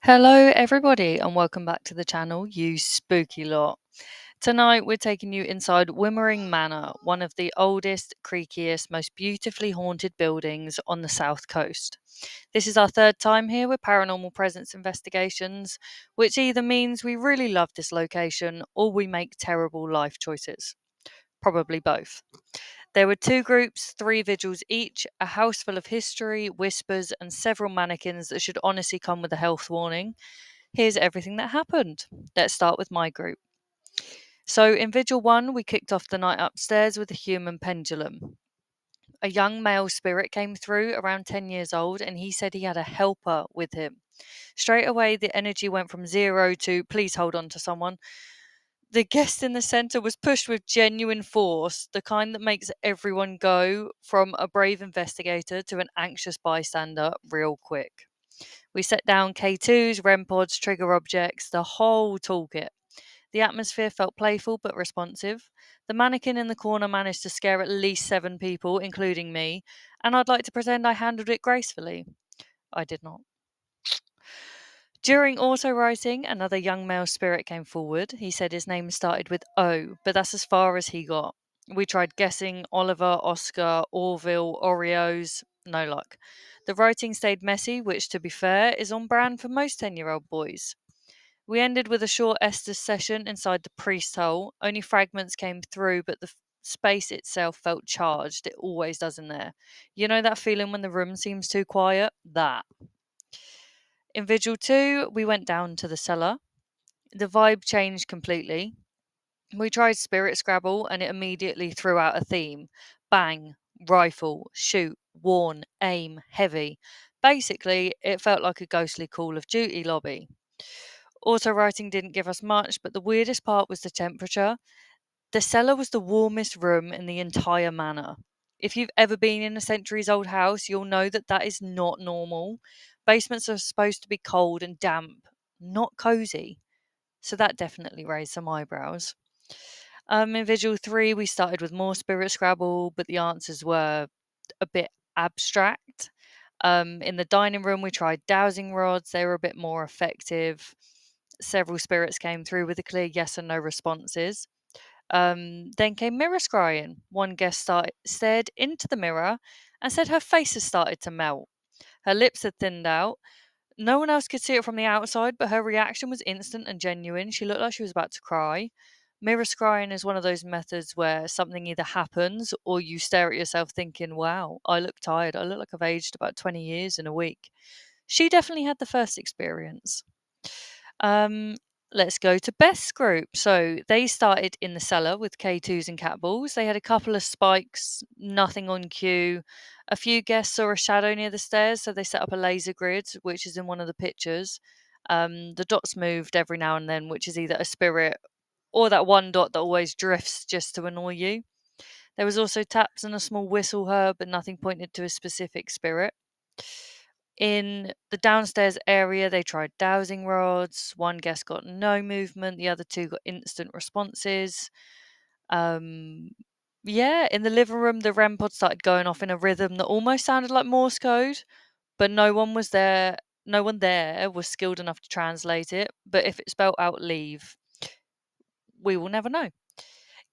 Hello, everybody, and welcome back to the channel, you spooky lot. Tonight, we're taking you inside Wymering Manor, one of the oldest, creakiest, most beautifully haunted buildings on the south coast. This is our third time here with Paranormal Presence investigations, which either means we really love this location or we make terrible life choices. Probably both. There were two groups, 3 vigils each, a house full of history, whispers, and several mannequins that should honestly come with a health warning. Here's everything that happened. Let's start with my group. So, in Vigil 1, we kicked off the night upstairs with a human pendulum. A young male spirit came through, around 10 years old, and he said he had a helper with him. Straight away, the energy went from 0 to please hold on to someone. The guest in the centre was pushed with genuine force, the kind that makes everyone go from a brave investigator to an anxious bystander real quick. We set down K2s, REM pods, trigger objects, the whole toolkit. The atmosphere felt playful but responsive. The mannequin in the corner managed to scare at least 7 people, including me, and I'd like to pretend I handled it gracefully. I did not. During auto writing, another young male spirit came forward. He said his name started with O, but that's as far as he got. We tried guessing Oliver, Oscar, Orville, Oreos. No luck. The writing stayed messy, which, to be fair, is on brand for most 10-year-old boys. We ended with a short Estes session inside the priest hole. Only fragments came through, but the space itself felt charged. It always does in there. You know that feeling when the room seems too quiet? That. In Vigil 2, we went down to the cellar. The vibe changed completely. We tried spirit-scrabble and it immediately threw out a theme. Bang, rifle, shoot, warn, aim, heavy. Basically, it felt like a ghostly Call of Duty lobby. Auto writing didn't give us much, but the weirdest part was the temperature. The cellar was the warmest room in the entire manor. If you've ever been in a centuries old house, you'll know that that is not normal. Basements are supposed to be cold and damp, not cozy. So that definitely raised some eyebrows. In Vigil 3, we started with more Spirit Scrabble, but the answers were a bit abstract. In the dining room, we tried dowsing rods, they were a bit more effective. Several spirits came through with a clear yes and no responses. Then came mirror scrying. One guest stared into the mirror and said her face has started to melt. Her lips had thinned out. No one else could see it from the outside, but her reaction was instant and genuine. She looked like she was about to cry. Mirror scrying is one of those methods where something either happens or you stare at yourself thinking, wow, I look tired. I look like I've aged about 20 years in a week. She definitely had the first experience. Um, let's go to Beth's group. So they started in the cellar with K2s and cat balls. They had a couple of spikes, nothing on cue. A few guests saw a shadow near the stairs, so they set up a laser grid, which is in one of the pictures. The dots moved every now and then, which is either a spirit or that one dot that always drifts just to annoy you. There was also taps and a small whistle heard, but nothing pointed to a specific spirit. In the downstairs area, they tried dowsing rods. One guest got no movement, the other 2 got instant responses. Yeah, in the living room, the REM pod started going off in a rhythm that almost sounded like Morse code, but no one was there. No one there was skilled enough to translate it. But if it spelled out leave, we will never know.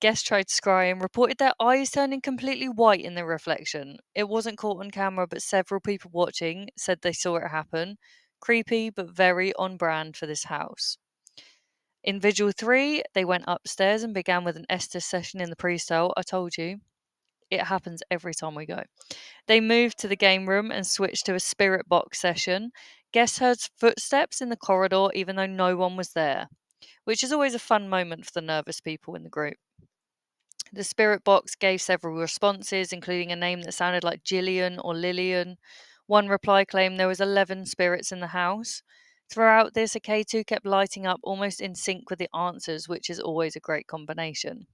Guests tried to scry and reported their eyes turning completely white in the reflection. It wasn't caught on camera, but several people watching said they saw it happen. Creepy, but very on brand for this house. In Vigil 3, they went upstairs and began with an Estes session in the pre-sale. I told you, it happens every time we go. They moved to the game room and switched to a spirit box session. Guests heard footsteps in the corridor even though no one was there, which is always a fun moment for the nervous people in the group. The spirit box gave several responses, including a name that sounded like Gillian or Lillian. One reply claimed there was 11 spirits in the house. Throughout this, a K2 kept lighting up almost in sync with the answers, which is always a great combination.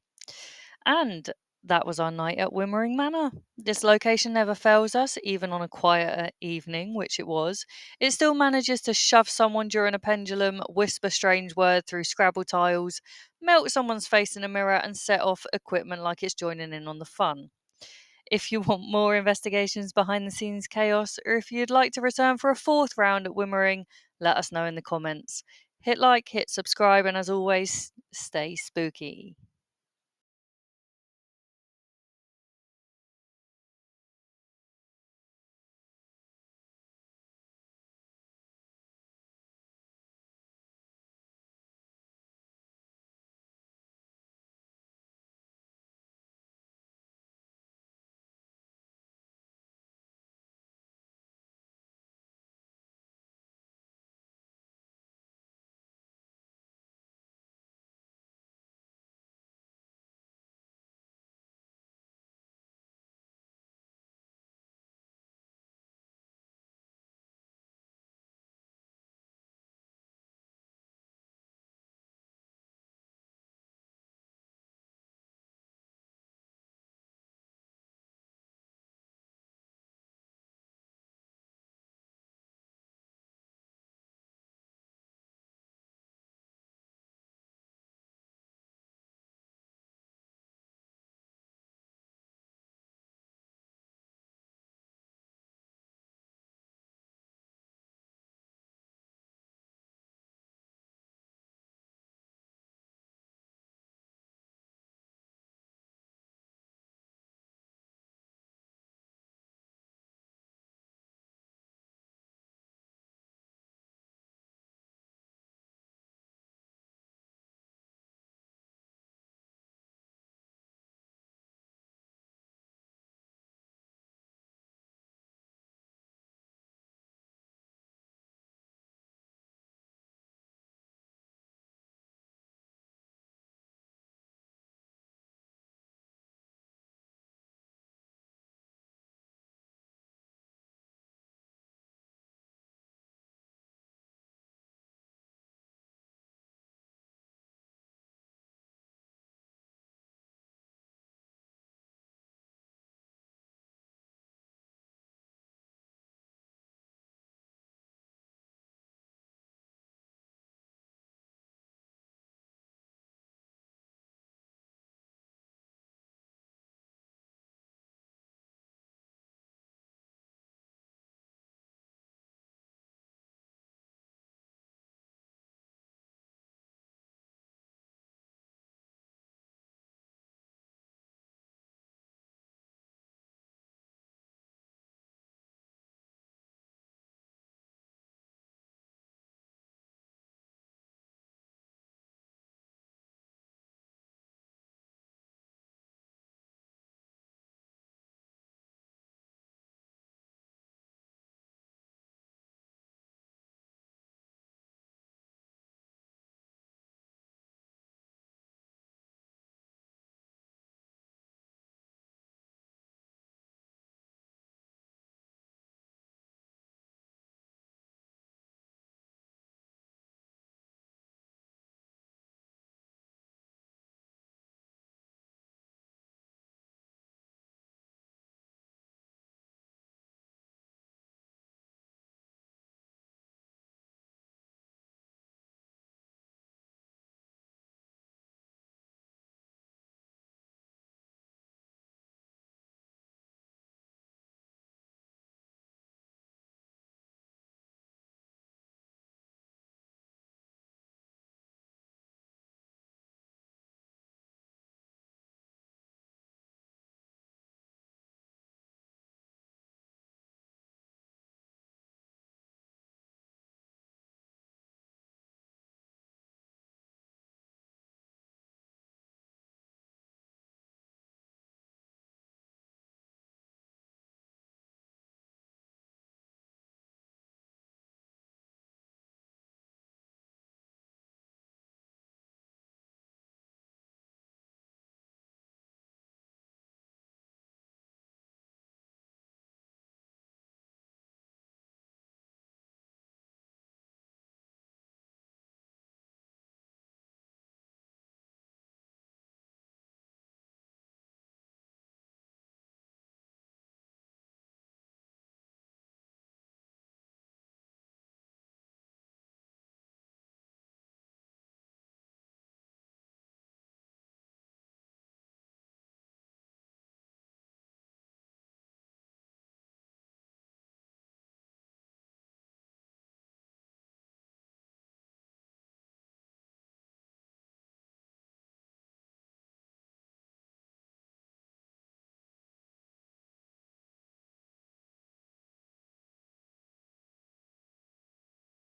And that was our night at Wymering Manor. This location never fails us, even on a quieter evening, which it was. It still manages to shove someone during a pendulum, whisper strange words through Scrabble tiles, melt someone's face in a mirror, and set off equipment like it's joining in on the fun. If you want more investigations behind the scenes chaos, or if you'd like to return for a 4th round at Wymering, Let us know in the comments. Hit like, hit subscribe, and as always, stay spooky.